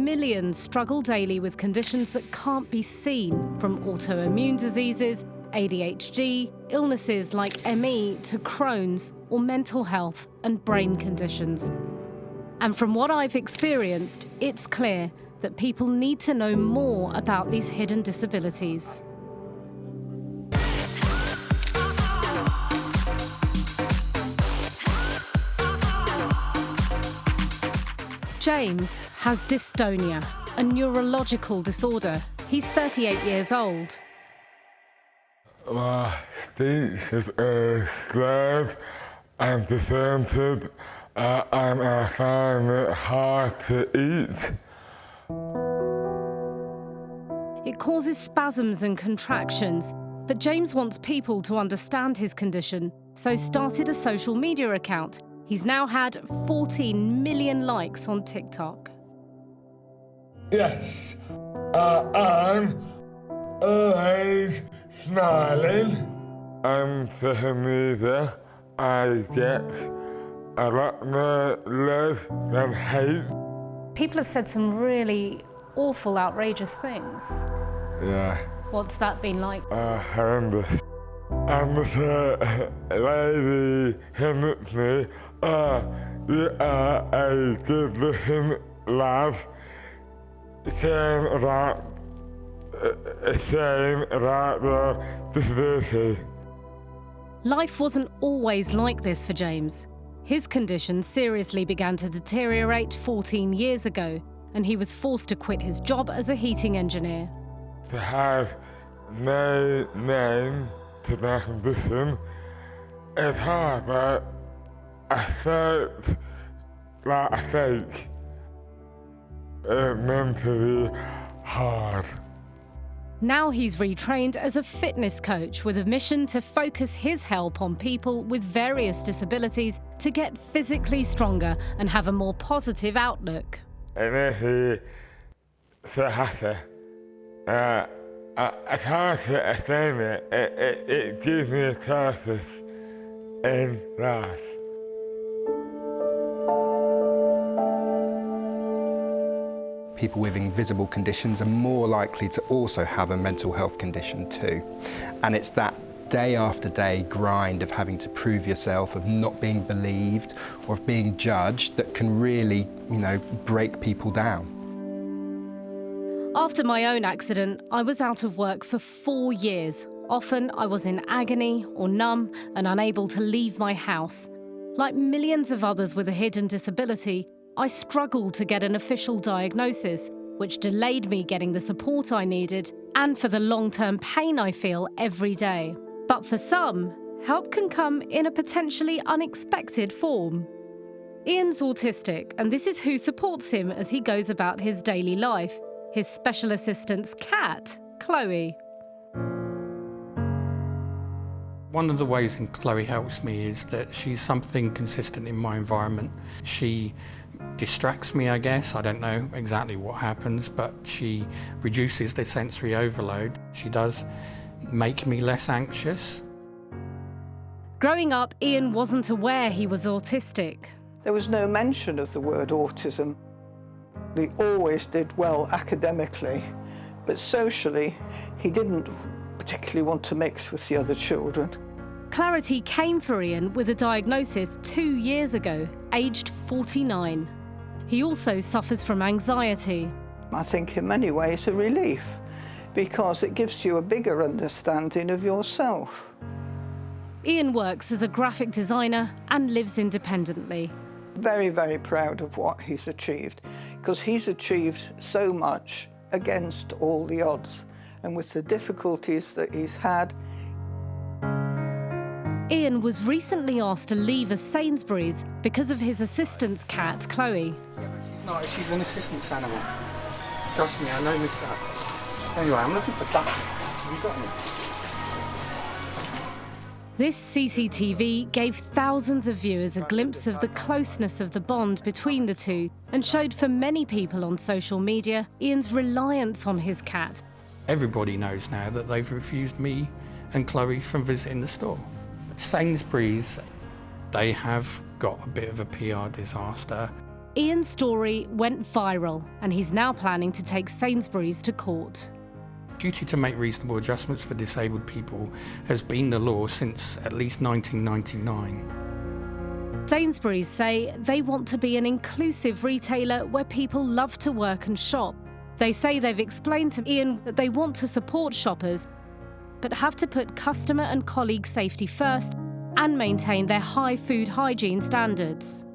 millions struggle daily with conditions that can't be seen, from autoimmune diseases, ADHD, illnesses like ME to Crohn's, or mental health and brain conditions. And from what I've experienced, it's clear that people need to know more about these hidden disabilities. James has dystonia, a neurological disorder. He's 38 years old. My speech is slurred and disoriented, and I find it hard to eat. It causes spasms and contractions, but James wants people to understand his condition, so started a social media account. He's now had 14 million likes on TikTok. Yes, I'm always smiling. On social media, I get a lot more love than hate. People have said some really awful, outrageous things. Yeah. What's that been like? Horrendous. And the lady hit me, you are a good-looking lad, saying about your disability. Life wasn't always like this for James. His condition seriously began to deteriorate 14 years ago, and he was forced to quit his job as a heating engineer. To have no name to my condition is hard, but I felt like a fake. It's mentally hard. Now he's retrained as a fitness coach with a mission to focus his help on people with various disabilities to get physically stronger and have a more positive outlook. It makes me so happy. I can't explain it. It gives me a purpose in life. People with invisible conditions are more likely to also have a mental health condition too. And it's that day after day grind of having to prove yourself, of not being believed or of being judged that can really, break people down. After my own accident, I was out of work for 4 years. Often I was in agony or numb and unable to leave my house. Like millions of others with a hidden disability, I struggled to get an official diagnosis, which delayed me getting the support I needed and for the long-term pain I feel every day. But for some, help can come in a potentially unexpected form. Ian's autistic, and this is who supports him as he goes about his daily life. His special assistant's cat, Chloe. One of the ways in Chloe helps me is that she's something consistent in my environment. She distracts me, I guess. I don't know exactly what happens, but she reduces the sensory overload. She does make me less anxious. Growing up, Ian wasn't aware he was autistic. There was no mention of the word autism. He always did well academically, but socially, he didn't particularly want to mix with the other children. Clarity came for Ian with a diagnosis 2 years ago, aged 49. He also suffers from anxiety. I think in many ways a relief, because it gives you a bigger understanding of yourself. Ian works as a graphic designer and lives independently. Very, very proud of what he's achieved, because he's achieved so much against all the odds, and with the difficulties that he's had. Ian was recently asked to leave a Sainsbury's because of his assistant's cat, Chloe. Yeah, but she's not. She's an assistance animal. Trust me, I know my stuff. Anyway, I'm looking for ducklings. Have you got any? This CCTV gave thousands of viewers a glimpse of the closeness of the bond between the two and showed for many people on social media Ian's reliance on his cat. Everybody knows now that they've refused me and Chloe from visiting the store. Sainsbury's, they have got a bit of a PR disaster. Ian's story went viral, and he's now planning to take Sainsbury's to court. Duty to make reasonable adjustments for disabled people has been the law since at least 1999. Sainsbury's say they want to be an inclusive retailer where people love to work and shop. They say they've explained to Ian that they want to support shoppers, but have to put customer and colleague safety first and maintain their high food hygiene standards.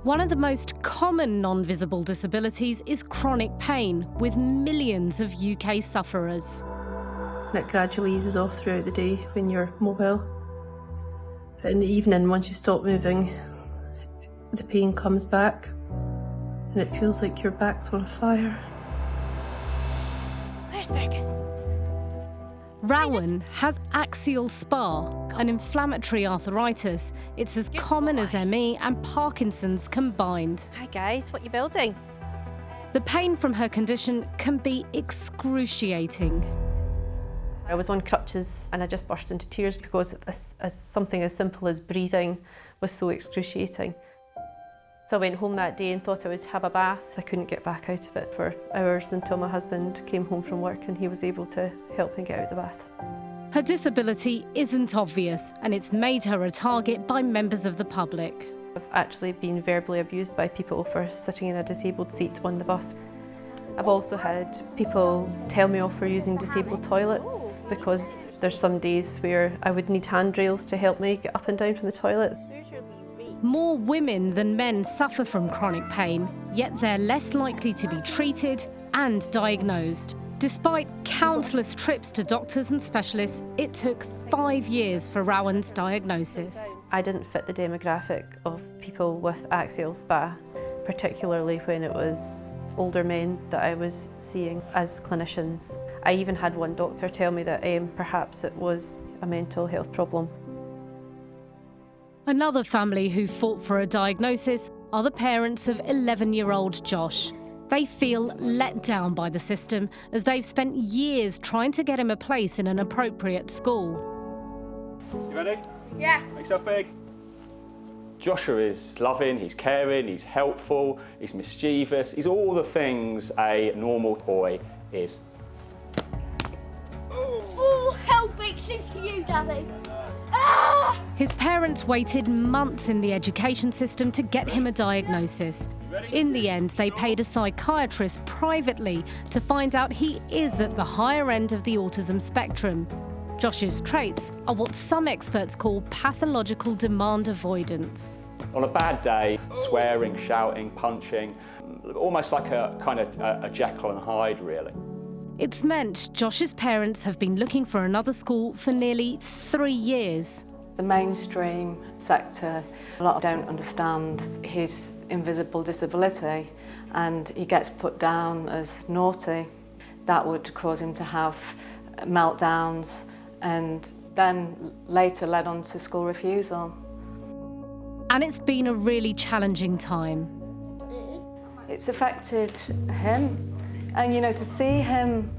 One of the most common non-visible disabilities is chronic pain, with millions of UK sufferers. And it gradually eases off throughout the day when you're mobile. But in the evening, once you stop moving, the pain comes back and it feels like your back's on fire. Where's Fergus? Rowan has axial SPA, an inflammatory arthritis. It's as common as ME and Parkinson's combined. Hi guys, what you building? The pain from her condition can be excruciating. I was on crutches and I just burst into tears because something as simple as breathing was so excruciating. So I went home that day and thought I would have a bath. I couldn't get back out of it for hours until my husband came home from work and he was able to help me get out of the bath. Her disability isn't obvious, and it's made her a target by members of the public. I've actually been verbally abused by people for sitting in a disabled seat on the bus. I've also had people tell me off for using disabled toilets because there's some days where I would need handrails to help me get up and down from the toilet. More women than men suffer from chronic pain, yet they're less likely to be treated and diagnosed. Despite countless trips to doctors and specialists, it took 5 years for Rowan's diagnosis. I didn't fit the demographic of people with axial SPA, particularly when it was older men that I was seeing as clinicians. I even had one doctor tell me that perhaps it was a mental health problem. Another family who fought for a diagnosis are the parents of 11-year-old Josh. They feel let down by the system as they've spent years trying to get him a place in an appropriate school. You ready? Yeah. Make yourself big. Joshua is loving, he's caring, he's helpful, he's mischievous, he's all the things a normal boy is. All hell breaks loose to you, Daddy. Ah! His parents waited months in the education system to get him a diagnosis. In the end, they paid a psychiatrist privately to find out he is at the higher end of the autism spectrum. Josh's traits are what some experts call pathological demand avoidance. On a bad day, swearing, shouting, punching, almost like a kind of a Jekyll and Hyde, really. It's meant Josh's parents have been looking for another school for nearly 3 years. The mainstream sector, a lot don't understand his invisible disability and he gets put down as naughty. That would cause him to have meltdowns and then later led on to school refusal. And it's been a really challenging time. It's affected him, and you know, to see him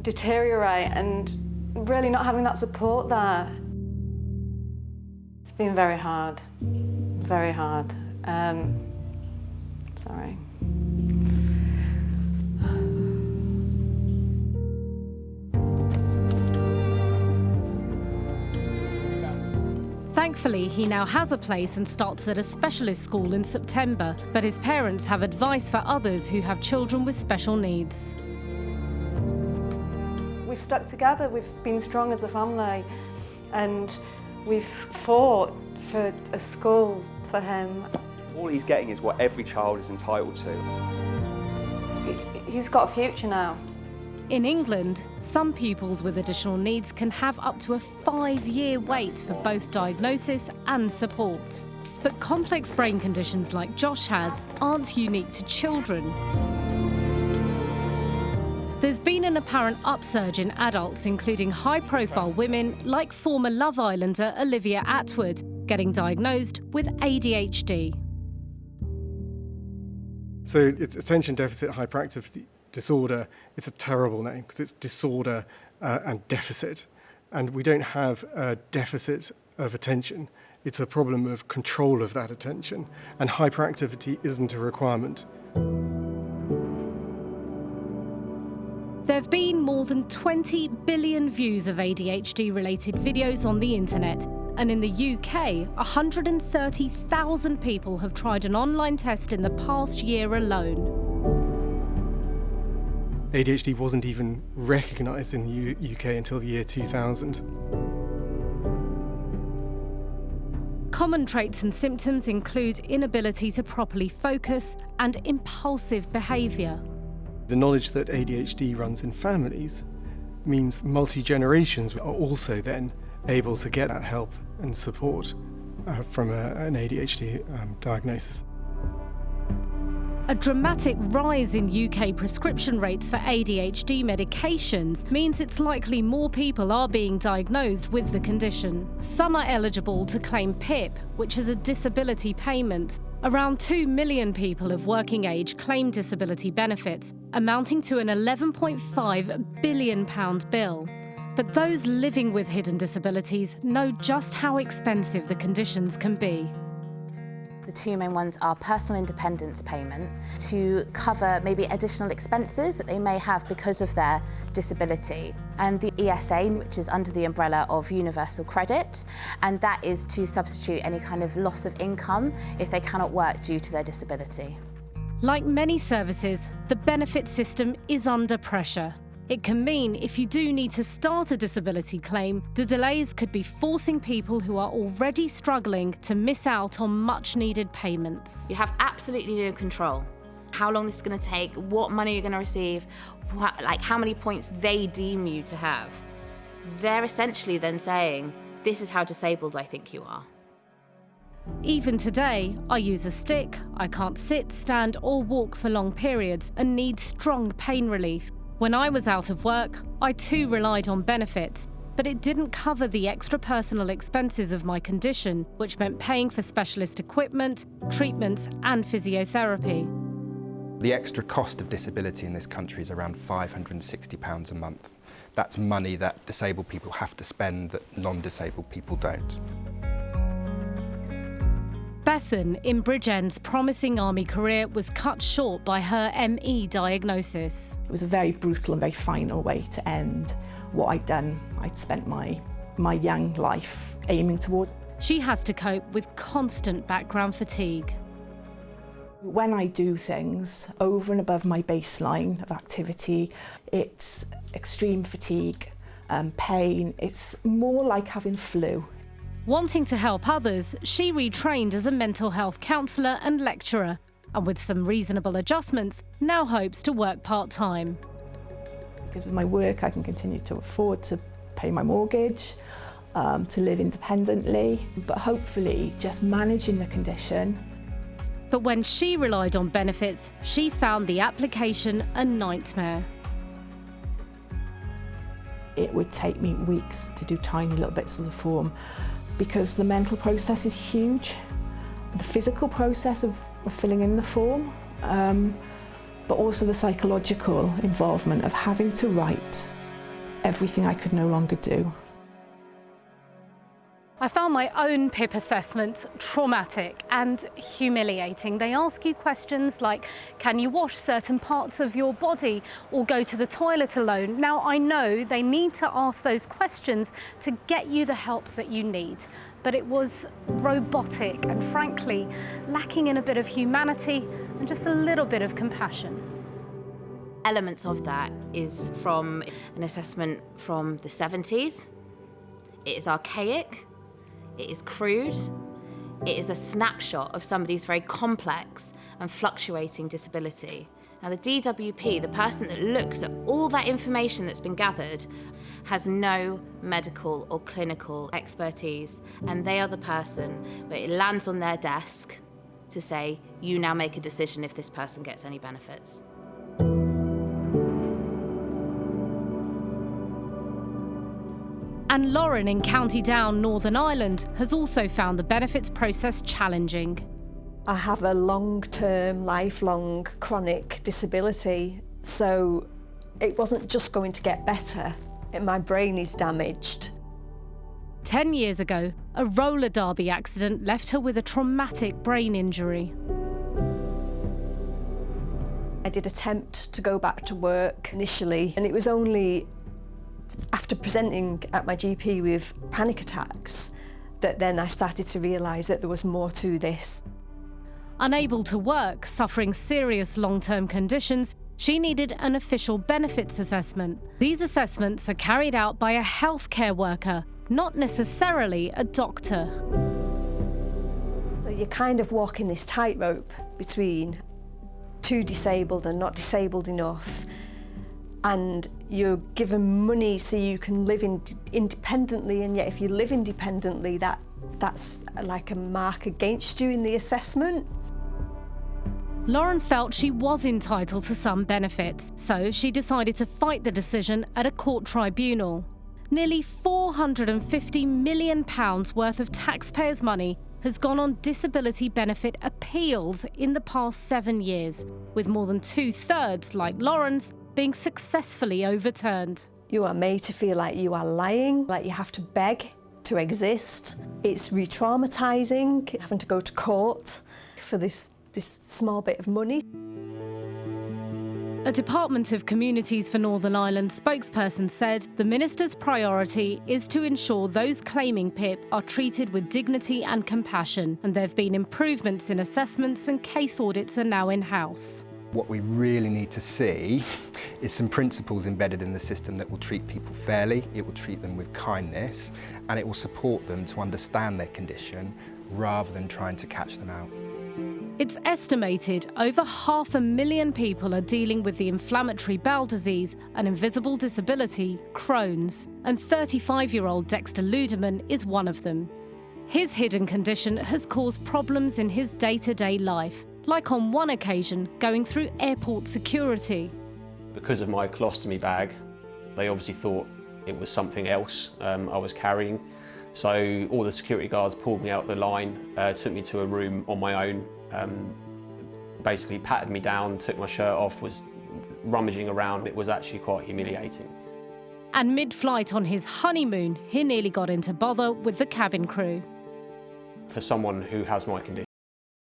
deteriorate and really not having that support there, it's been very hard, very hard. Sorry. Thankfully, he now has a place and starts at a specialist school in September, but his parents have advice for others who have children with special needs. We've stuck together, we've been strong as a family, and we've fought for a school for him. All he's getting is what every child is entitled to. He's got a future now. In England, some pupils with additional needs can have up to a 5-year wait for both diagnosis and support. But complex brain conditions like Josh has aren't unique to children. There's been an apparent upsurge in adults, including high-profile women like former Love Islander Olivia Attwood, getting diagnosed with ADHD. So it's attention deficit hyperactivity disorder. It's a terrible name because it's disorder and deficit. And we don't have a deficit of attention. It's a problem of control of that attention, and hyperactivity isn't a requirement. There have been more than 20 billion views of ADHD-related videos on the internet, and in the UK, 130,000 people have tried an online test in the past year alone. ADHD wasn't even recognised in the UK until the year 2000. Common traits and symptoms include inability to properly focus and impulsive behaviour. The knowledge that ADHD runs in families means multi-generations are also then able to get that help and support from an ADHD diagnosis. A dramatic rise in UK prescription rates for ADHD medications means it's likely more people are being diagnosed with the condition. Some are eligible to claim PIP, which is a disability payment. Around 2 million people of working age claim disability benefits, amounting to an £11.5 billion bill. But those living with hidden disabilities know just how expensive the conditions can be. The two main ones are personal independence payment to cover maybe additional expenses that they may have because of their disability, and the ESA, which is under the umbrella of universal credit, and that is to substitute any kind of loss of income if they cannot work due to their disability. Like many services, the benefit system is under pressure. It can mean if you do need to start a disability claim, the delays could be forcing people who are already struggling to miss out on much-needed payments. You have absolutely no control. How long this is going to take, what money you're going to receive, like how many points they deem you to have. They're essentially then saying, this is how disabled I think you are. Even today, I use a stick, I can't sit, stand or walk for long periods and need strong pain relief. When I was out of work, I too relied on benefits, but it didn't cover the extra personal expenses of my condition, which meant paying for specialist equipment, treatments and physiotherapy. The extra cost of disability in this country is around £560 a month. That's money that disabled people have to spend that non-disabled people don't. Bethan, in Bridgend's promising army career, was cut short by her ME diagnosis. It was a very brutal and very final way to end what I'd done. I'd spent my young life aiming towards. She has to cope with constant background fatigue. When I do things over and above my baseline of activity, it's extreme fatigue, pain. It's more like having flu. Wanting to help others, she retrained as a mental health counsellor and lecturer, and with some reasonable adjustments, now hopes to work part-time. Because with my work, I can continue to afford to pay my mortgage, to live independently, but hopefully just managing the condition. But when she relied on benefits, she found the application a nightmare. It would take me weeks to do tiny little bits of the form, because the mental process is huge, the physical process of filling in the form, but also the psychological involvement of having to write everything I could no longer do. I found my own PIP assessment traumatic and humiliating. They ask you questions like, can you wash certain parts of your body or go to the toilet alone? Now, I know they need to ask those questions to get you the help that you need, but it was robotic and frankly, lacking in a bit of humanity and just a little bit of compassion. Elements of that is from an assessment from the 70s. It is archaic. It is crude. It is a snapshot of somebody's very complex and fluctuating disability. Now, the DWP, the person that looks at all that information that's been gathered, has no medical or clinical expertise, and they are the person where it lands on their desk to say, you now make a decision if this person gets any benefits. And Lauren in County Down, Northern Ireland, has also found the benefits process challenging. I have a long-term, lifelong, chronic disability, so it wasn't just going to get better. My brain is damaged. 10 years ago, a roller derby accident left her with a traumatic brain injury. I did attempt to go back to work initially, and it was only after presenting at my GP with panic attacks that then I started to realise that there was more to this. Unable to work, suffering serious long-term conditions, she needed an official benefits assessment. These assessments are carried out by a healthcare worker, not necessarily a doctor. So you're kind of walking this tightrope between too disabled and not disabled enough, and you're given money so you can live independently, and yet if you live independently, that's like a mark against you in the assessment. Lauren felt she was entitled to some benefits, so she decided to fight the decision at a court tribunal. Nearly £450 million worth of taxpayers' money has gone on disability benefit appeals in the past 7 years, with more than 2/3, like Lauren's, being successfully overturned. You are made to feel like you are lying, like you have to beg to exist. It's re-traumatising, having to go to court for this small bit of money. A Department of Communities for Northern Ireland spokesperson said the Minister's priority is to ensure those claiming PIP are treated with dignity and compassion, and there have been improvements in assessments and case audits are now in-house. What we really need to see is some principles embedded in the system that will treat people fairly, it will treat them with kindness, and it will support them to understand their condition rather than trying to catch them out. It's estimated over 500,000 people are dealing with the inflammatory bowel disease, an invisible disability, Crohn's, and 35-year-old Dexter Ludeman is one of them. His hidden condition has caused problems in his day-to-day life, like on one occasion going through airport security. Because of my colostomy bag, they obviously thought it was something else I was carrying. So all the security guards pulled me out the line, took me to a room on my own, basically patted me down, took my shirt off, was rummaging around. It was actually quite humiliating. And mid-flight on his honeymoon, he nearly got into bother with the cabin crew. For someone who has my condition,